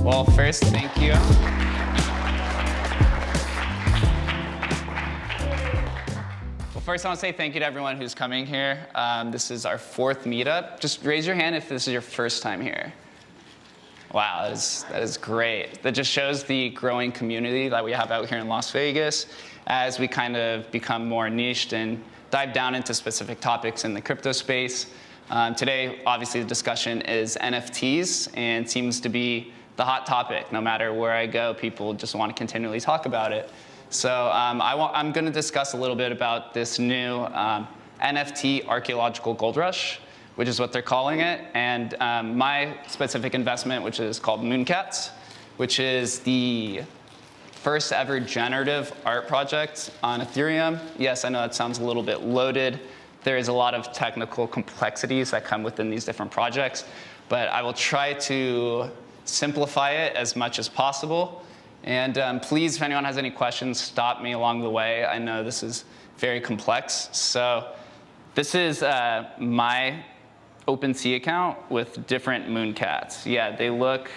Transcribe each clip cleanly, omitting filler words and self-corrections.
Well, first, thank you. Well, first, I want to say thank you to everyone who's coming here. This is our 4th meetup. Just raise your hand if this is your first time here. Wow, that is great. That just shows the growing community that we have out here in Las Vegas as we kind of become more niched and dive down into specific topics in the crypto space. Today, obviously, the discussion is NFTs and seems to be the hot topic. No matter where I go, people just want to continually talk about it. So I'm going to discuss a little bit about this new NFT Archeological Gold Rush, which is what they're calling it, and my specific investment, which is called MoonCats, which is the first ever generative art project on Ethereum. Yes, I know that sounds a little bit loaded. There is a lot of technical complexities that come within these different projects, but I will try to simplify it as much as possible. And please, if anyone has any questions, stop me along the way. I know this is very complex. So this is my OpenSea account with different MoonCats. Yeah, they look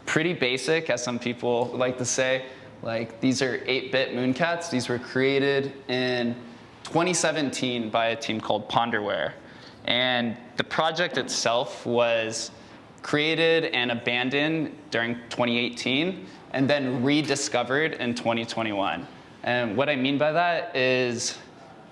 pretty basic, as some people like to say. Like, these are 8-bit MoonCats. These were created in 2017 by a team called Ponderware. And the project itself was created and abandoned during 2018 and then rediscovered in 2021. And what I mean by that is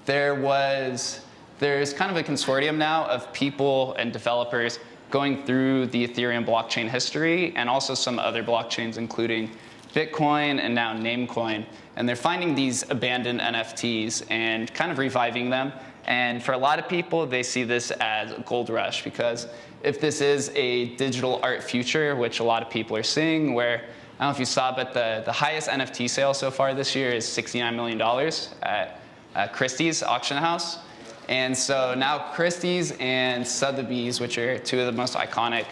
there's kind of a consortium now of people and developers going through the Ethereum blockchain history and also some other blockchains, including Bitcoin and now Namecoin. And they're finding these abandoned NFTs and kind of reviving them. And for a lot of people, they see this as a gold rush, because if this is a digital art future, which a lot of people are seeing, where, I don't know if you saw, but the highest NFT sale so far this year is $69 million at Christie's auction house. And so now Christie's and Sotheby's, which are two of the most iconic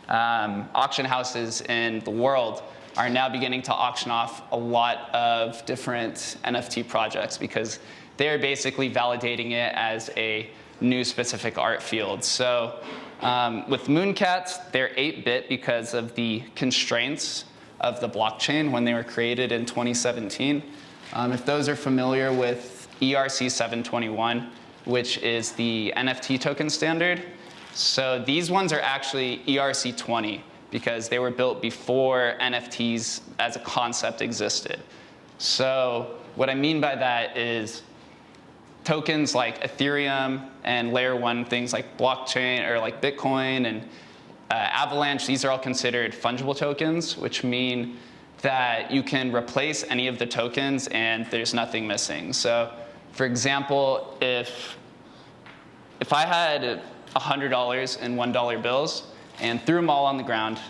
auction houses in the world, are now beginning to auction off a lot of different NFT projects, because they're basically validating it as a new specific art field. So with MoonCats, they're 8-bit because of the constraints of the blockchain when they were created in 2017. If those are familiar with ERC 721, which is the NFT token standard, so these ones are actually ERC 20 because they were built before NFTs as a concept existed. So what I mean by that is tokens like Ethereum and layer 1 things like blockchain or like Bitcoin and Avalanche, these are all considered fungible tokens, which mean that you can replace any of the tokens and there's nothing missing. So for example, if I had $100 in $1 bills and threw them all on the ground,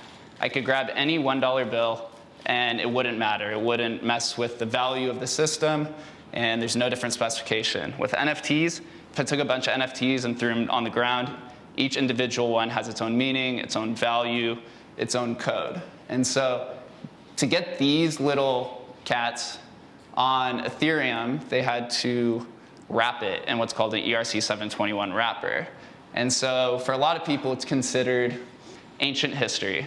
I could grab any $1 bill and it wouldn't matter. It wouldn't mess with the value of the system, and there's no different specification. With NFTs, if I took a bunch of NFTs and threw them on the ground, each individual one has its own meaning, its own value, its own code. And so to get these little cats on Ethereum, they had to wrap it in what's called an ERC 721 wrapper. And so for a lot of people, it's considered ancient history.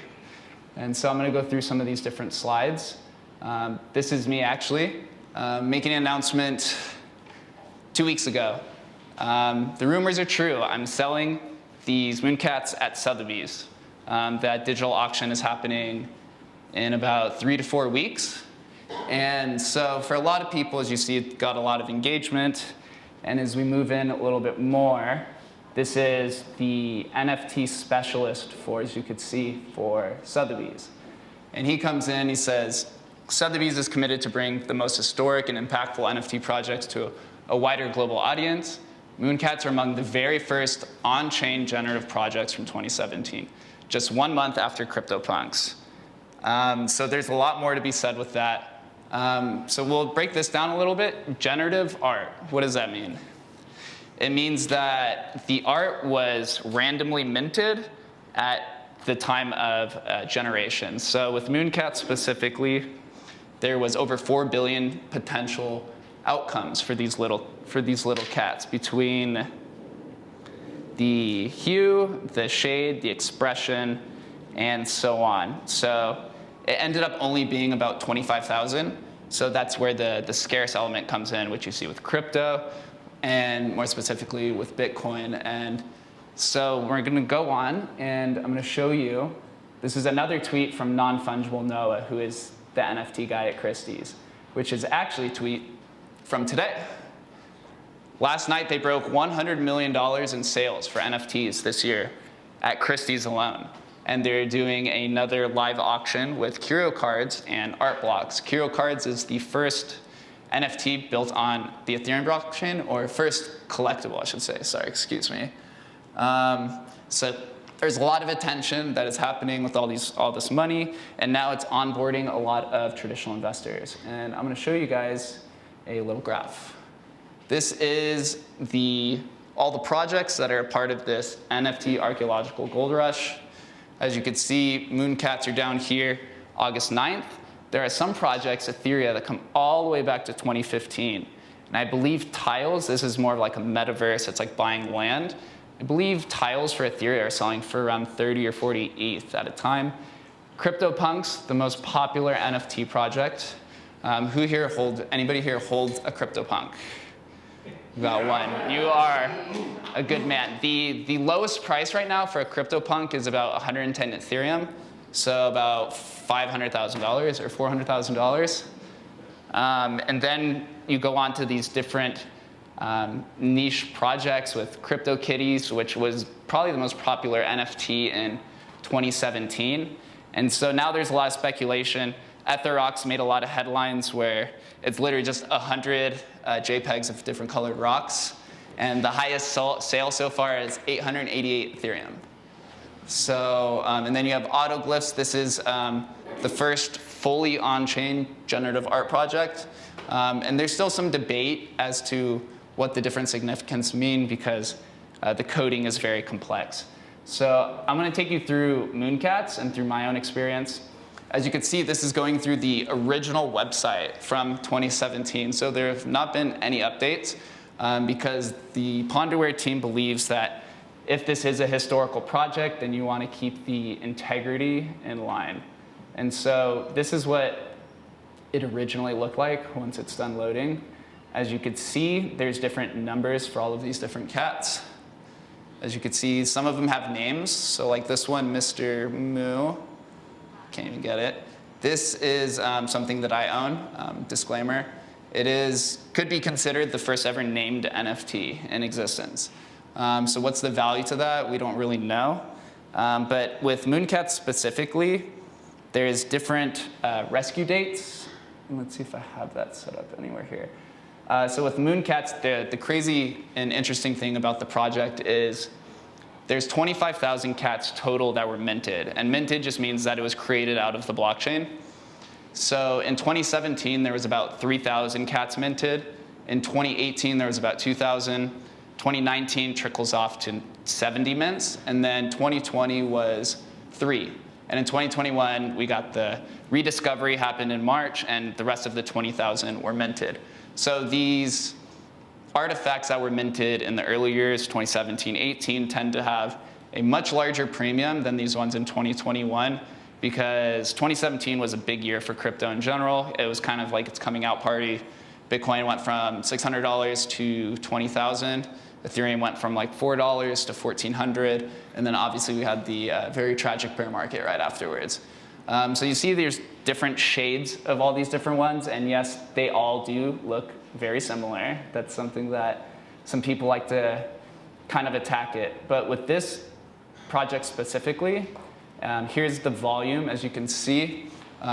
And so I'm going to go through some of these different slides. This is me actually making an announcement 2 weeks ago. The rumors are true. I'm selling these MoonCats at Sotheby's. That digital auction is happening in about 3 to 4 weeks. And so for a lot of people, as you see, it got a lot of engagement. And as we move in a little bit more, this is the NFT specialist for, as you could see, for Sotheby's. And he comes in, he says, Sotheby's is committed to bring the most historic and impactful NFT projects to a wider global audience. MoonCats are among the very first on-chain generative projects from 2017, just 1 month after Cryptopunks. So there's a lot more to be said with that. So we'll break this down a little bit. Generative art, what does that mean? It means that the art was randomly minted at the time of generation. So with MoonCat specifically, there was over 4 billion potential outcomes for these little cats, between the hue, the shade, the expression, and so on. So it ended up only being about 25,000. So that's where the scarce element comes in, which you see with crypto, and more specifically with Bitcoin. And so we're going to go on, and I'm going to show you. This is another tweet from Non-Fungible Noah, who is the NFT guy at Christie's, which is actually a tweet from today. Last night, they broke $100 million in sales for NFTs this year at Christie's alone. And they're doing another live auction with Curio cards and art blocks. Curio cards is the first NFT built on the Ethereum blockchain, or first collectible, I should say. Sorry, excuse me. So there's a lot of attention that is happening with all this money, and now it's onboarding a lot of traditional investors. And I'm going to show you guys a little graph. This is all the projects that are a part of this NFT Archeological Gold Rush. As you can see, MoonCats are down here August 9th. There are some projects, Ethereum, that come all the way back to 2015. And I believe Tiles, this is more of like a metaverse, it's like buying land. I believe Tiles for Ethereum are selling for around 30 or 40 ETH at a time. Cryptopunks, the most popular NFT project. Anybody here holds a Cryptopunk? You got one. You are a good man. The lowest price right now for a CryptoPunk is about 110 Ethereum, so about $500,000 or $400,000. And then you go on to these different niche projects with CryptoKitties, which was probably the most popular NFT in 2017. And so now there's a lot of speculation. Etherrocks made a lot of headlines where it's literally just 100 JPEGs of different colored rocks. And the highest sale so far is 888 Ethereum. So, and then you have Autoglyphs. This is the first fully on-chain generative art project. And there's still some debate as to what the different significance mean, because the coding is very complex. So I'm going to take you through MoonCats and through my own experience. As you can see, this is going through the original website from 2017. So there have not been any updates because the Ponderware team believes that if this is a historical project, then you want to keep the integrity in line. And so this is what it originally looked like once it's done loading. As you can see, there's different numbers for all of these different cats. As you can see, some of them have names. So like this one, Mr. Moo. Can't even get it. This is something that I own, disclaimer. It could be considered the first ever named NFT in existence. So what's the value to that? We don't really know. But with MoonCats specifically, there's different rescue dates. Let's see if I have that set up anywhere here. So with MoonCats, the crazy and interesting thing about the project is there's 25,000 cats total that were minted. And minted just means that it was created out of the blockchain. So in 2017, there was about 3,000 cats minted. In 2018, there was about 2,000. 2019 trickles off to 70 mints. And then 2020 was 3. And in 2021, we got the rediscovery happened in March, and the rest of the 20,000 were minted. So these artifacts that were minted in the early years, 2017, 18, tend to have a much larger premium than these ones in 2021, because 2017 was a big year for crypto in general. It was kind of like its coming out party. Bitcoin went from $600 to 20,000. Ethereum went from like $4 to 1,400. And then obviously we had the very tragic bear market right afterwards. So you see there's different shades of all these different ones. And yes, they all do look very similar. That's something that some people like to kind of attack it. But with this project specifically, here's the volume. As you can see,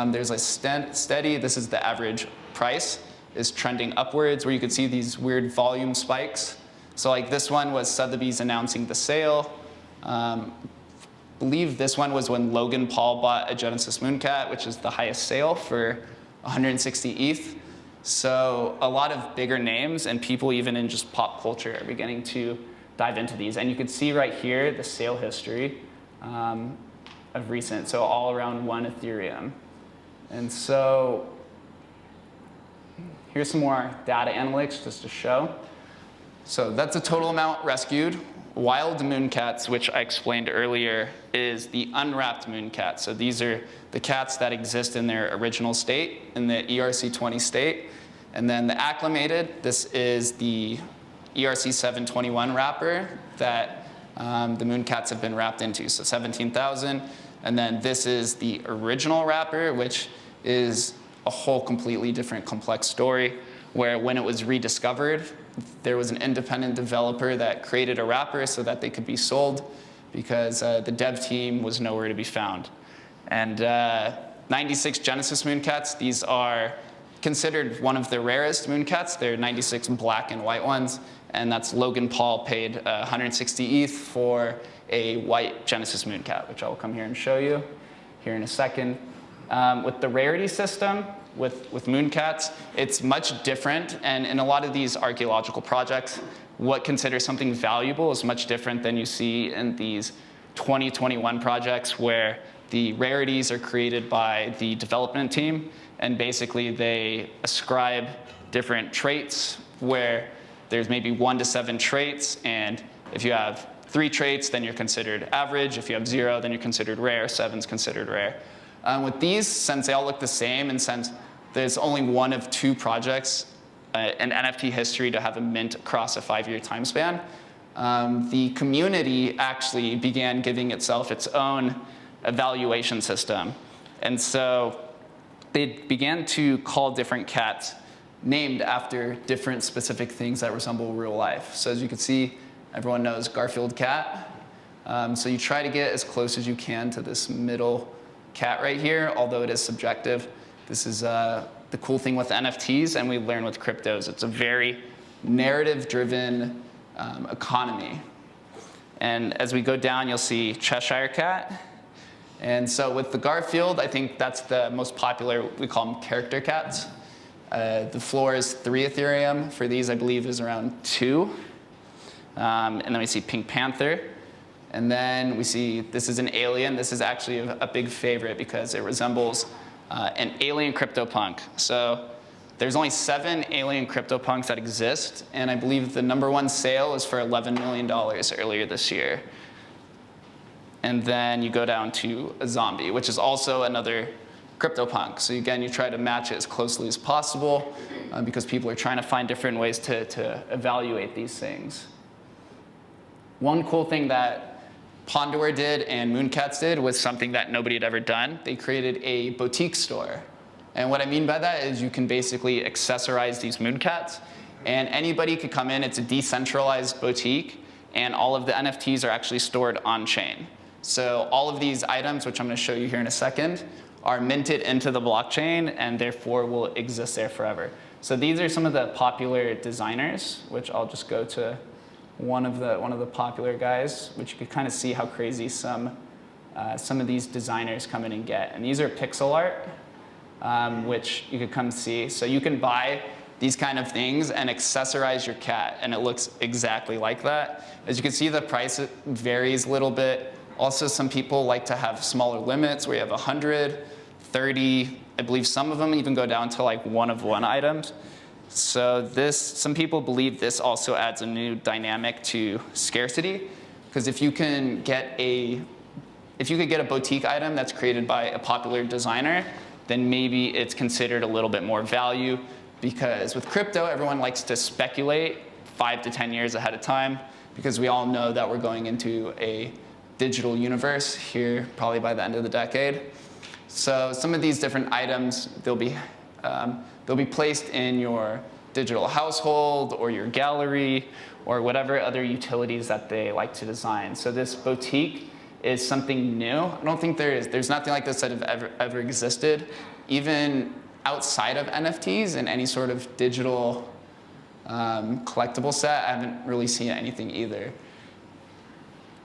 there's a steady, this is the average price, is trending upwards, where you can see these weird volume spikes. So like this one was Sotheby's announcing the sale. I believe this one was when Logan Paul bought a Genesis MoonCat, which is the highest sale for 160 ETH. So a lot of bigger names and people even in just pop culture are beginning to dive into these. And you can see right here the sale history of recent, so all around 1 Ethereum. And so here's some more data analytics just to show. So that's the total amount rescued, wild MoonCats, which I explained earlier, is the unwrapped MoonCat. So these are the cats that exist in their original state, in the ERC20 state. And then the acclimated, this is the ERC721 wrapper that the MoonCats have been wrapped into, so 17,000. And then this is the original wrapper, which is a whole completely different complex story, where when it was rediscovered, there was an independent developer that created a wrapper so that they could be sold because the dev team was nowhere to be found. And 96 Genesis MoonCats, these are considered one of the rarest MoonCats. They're 96 black and white ones, and that's Logan Paul paid 160 ETH for a white Genesis MoonCat, which I'll come here and show you here in a second. With the rarity system, with MoonCats, it's much different, and in a lot of these archaeological projects, what considers something valuable is much different than you see in these 2021 projects where the rarities are created by the development team, and basically they ascribe different traits where there's maybe 1 to 7 traits, and if you have 3 traits, then you're considered average. If you have 0, then you're considered rare. 7's considered rare. With these, since they all look the same, and since there's only one of 2 projects in NFT history to have a mint across a 5-year time span, the community actually began giving itself its own evaluation system. And so they began to call different cats named after different specific things that resemble real life. So as you can see, everyone knows Garfield cat. So you try to get as close as you can to this middle cat right here, although it is subjective. This is the cool thing with NFTs, and we learn with cryptos. It's a very narrative-driven economy. And as we go down, you'll see Cheshire cat. And so with the Garfield, I think that's the most popular. We call them character cats. The floor is 3 Ethereum. For these, I believe, is around 2. And then we see Pink Panther. And then we see this is an alien. This is actually a big favorite because it resembles an alien Cryptopunk. So there's only 7 alien Cryptopunks that exist, and I believe the #1 sale is for $11 million earlier this year. And then you go down to a zombie, which is also another Cryptopunk. So again, you try to match it as closely as possible because people are trying to find different ways to evaluate these things. One cool thing that Pondor did and MoonCats did was something that nobody had ever done. They created a boutique store. And what I mean by that is you can basically accessorize these MoonCats, and anybody could come in. It's a decentralized boutique, and all of the NFTs are actually stored on-chain. So all of these items, which I'm going to show you here in a second, are minted into the blockchain and therefore will exist there forever. So these are some of the popular designers, which I'll just go to one of the popular guys, which you could kind of see how crazy some of these designers come in and get. And these are pixel art, which you could come see. So you can buy these kind of things and accessorize your cat, and it looks exactly like that. As you can see, the price varies a little bit. Also, some people like to have smaller limits where you have 100, 30, I believe some of them even go down to like 1 of 1 items. So some people believe this also adds a new dynamic to scarcity, because if you could get a boutique item that's created by a popular designer, then maybe it's considered a little bit more value, because with crypto, everyone likes to speculate 5 to 10 years ahead of time, because we all know that we're going into a digital universe here probably by the end of the decade. So some of these different items, they'll be placed in your digital household or your gallery or whatever other utilities that they like to design. So this boutique is something new. I don't think there's nothing like this that have ever existed, even outside of NFTs and any sort of digital collectible set. I haven't really seen anything either.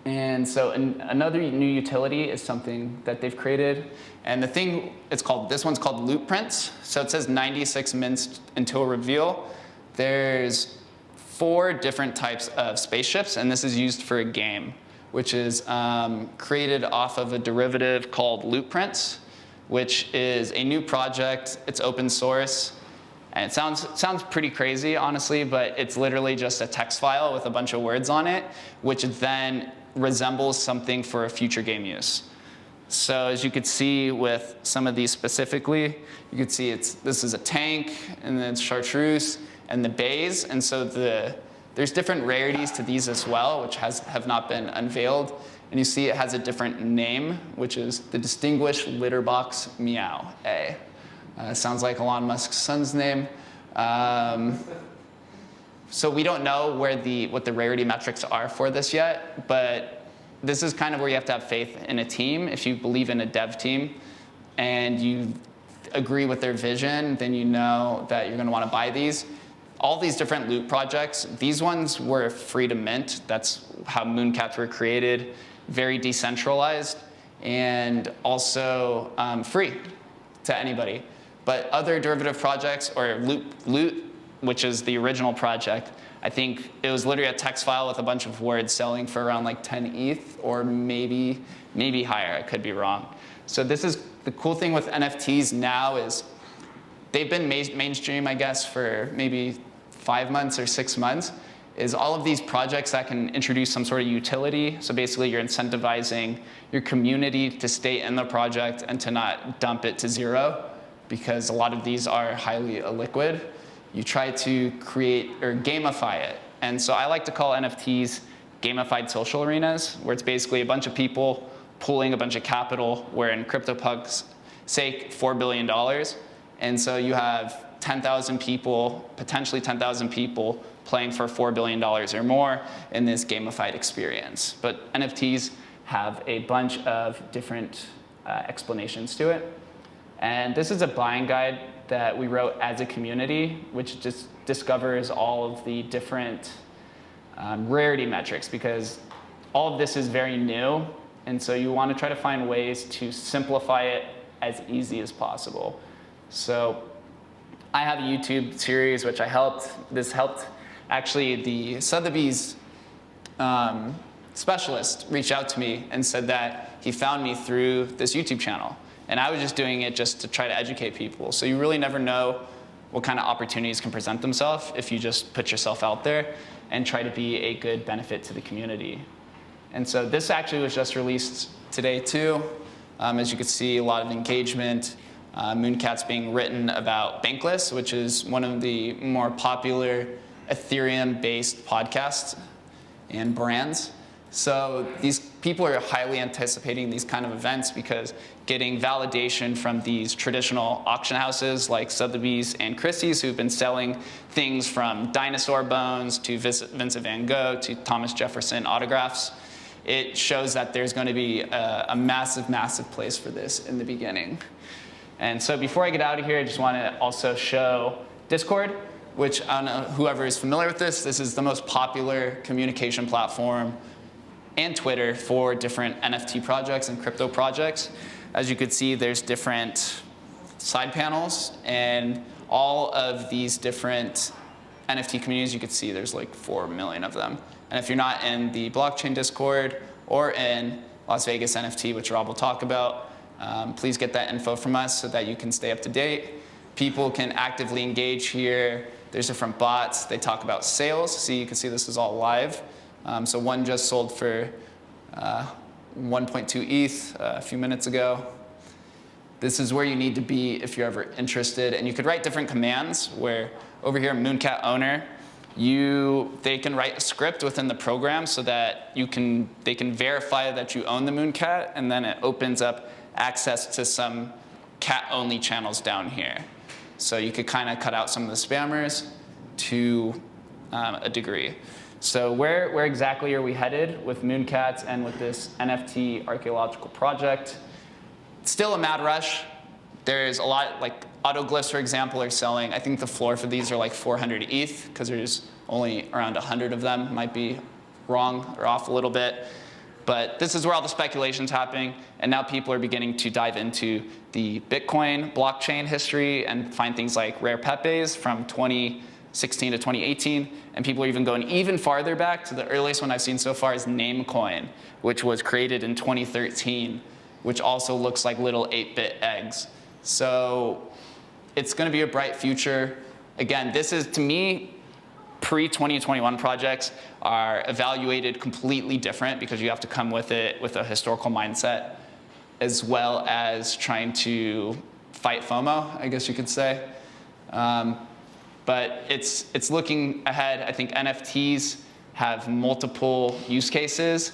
And so another new utility is something that they've created. And this one's called loot prints. So it says 96 mints until reveal. There's 4 different types of spaceships, and this is used for a game, which is created off of a derivative called loot prints, which is a new project. It's open source. And it sounds pretty crazy, honestly, but it's literally just a text file with a bunch of words on it, which then resembles something for a future game use. So as you could see with some of these specifically, you could see this is a tank, and then it's chartreuse, and the bays. And so there's different rarities to these as well, which have not been unveiled. And you see it has a different name, which is the Distinguished Litterbox Meow A. Sounds like Elon Musk's son's name. So we don't know what the rarity metrics are for this yet, but this is kind of where you have to have faith in a team. If you believe in a dev team and you agree with their vision, then you know that you're going to want to buy these. All these different loot projects, these ones were free to mint. That's how MoonCats were created, very decentralized, and also free to anybody. But other derivative projects, or Loot, which is the original project, I think it was literally a text file with a bunch of words selling for around like 10 ETH, or maybe higher. I could be wrong. So this is the cool thing with NFTs now is they've been mainstream, I guess, for maybe 5 months or 6 months, is all of these projects that can introduce some sort of utility. So basically you're incentivizing your community to stay in the project and to not dump it to zero, because a lot of these are highly illiquid. You try to create or gamify it. And so I like to call NFTs gamified social arenas, where it's basically a bunch of people pooling a bunch of capital, where in Cryptopunk's sake, $4 billion. And so you have 10,000 people, potentially 10,000 people, playing for $4 billion or more in this gamified experience. But NFTs have a bunch of different explanations to it. And this is a buying guide that we wrote as a community, which just discovers all of the different rarity metrics, because all of this is very new. And so you want to try to find ways to simplify it as easy as possible. So I have a YouTube series which this helped actually the Sotheby's specialist reached out to me and said that he found me through this YouTube channel. And I was just doing it just to try to educate people. So you really never know what kind of opportunities can present themselves if you just put yourself out there and try to be a good benefit to the community. And so this actually was just released today too. As you can see, a lot of engagement. MoonCats being written about Bankless, which is one of the more popular Ethereum-based podcasts and brands. So these people are highly anticipating these kind of events, because getting validation from these traditional auction houses like Sotheby's and Christie's, who've been selling things from dinosaur bones to Vincent van Gogh to Thomas Jefferson autographs, it shows that there's going to be a massive, massive place for this in the beginning. And so before I get out of here, I just want to also show Discord, which I don't know whoever is familiar with this. This is the most popular communication platform, and Twitter for different NFT projects and crypto projects. As you could see, there's different side panels, and all of these different NFT communities, you could see there's like 4 million of them. And if you're not in the blockchain Discord or in Las Vegas NFT, which Rob will talk about, please get that info from us so that you can stay up to date. People can actively engage here. There's different bots. They talk about sales. See, you can see this is all live. So one just sold for 1.2 ETH a few minutes ago. This is where you need to be if you're ever interested. And you could write different commands, where over here, MoonCat owner, they can write a script within the program so that they can verify that you own the MoonCat, and then it opens up access to some cat-only channels down here. So you could kind of cut out some of the spammers to a degree. So where exactly are we headed with MoonCats and with this NFT archaeological project? It's still a mad rush. There's a lot, like autoglyphs, for example, are selling. I think the floor for these are like 400 ETH, because there's only around 100 of them. Might be wrong or off a little bit. But this is where all the speculation's happening, and now people are beginning to dive into the Bitcoin blockchain history and find things like rare Pepes from 2016 to 2018, and people are even going even farther back. To the earliest one I've seen so far is Namecoin, which was created in 2013, which also looks like little 8-bit eggs. So it's going to be a bright future. again, this is, to me, pre-2021 projects are evaluated completely different because you have to come with it with a historical mindset, as well as trying to fight FOMO, I guess you could say. But it's looking ahead. I think NFTs have multiple use cases,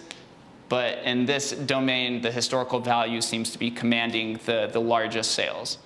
but in this domain, the historical value seems to be commanding the largest sales.